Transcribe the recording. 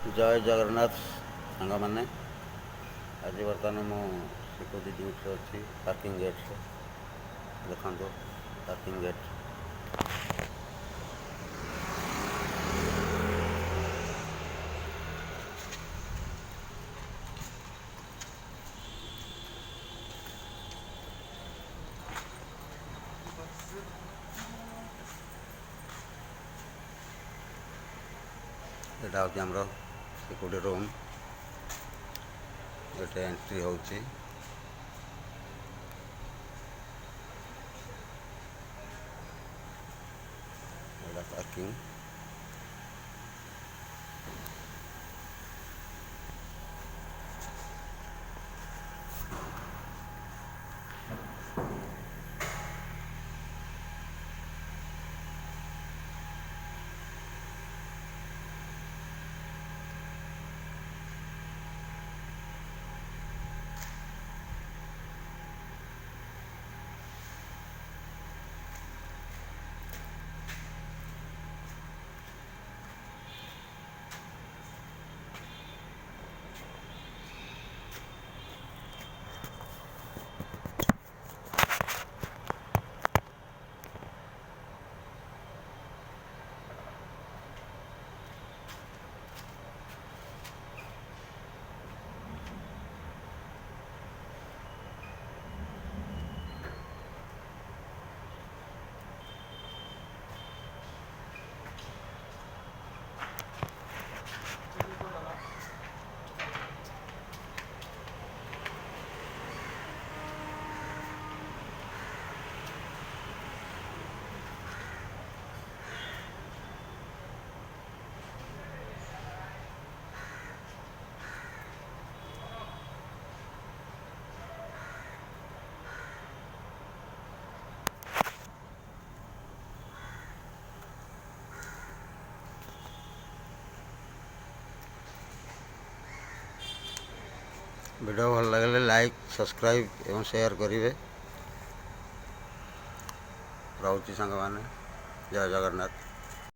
जय जगन्नाथ सांग मैंने आज बर्तमान मु सिक्योरिटी ड्यूटी अच्छी पार्किंग गेट देखो पार्किंग गेट यहाँ हूँ आमर सिक्योरिटी रूम ये एंट्री हो पार्किंग वीडियो भल लगे लाइक सब्सक्राइब एवं शेयर करेंगे। रोची सांग मैंने जय जगन्नाथ।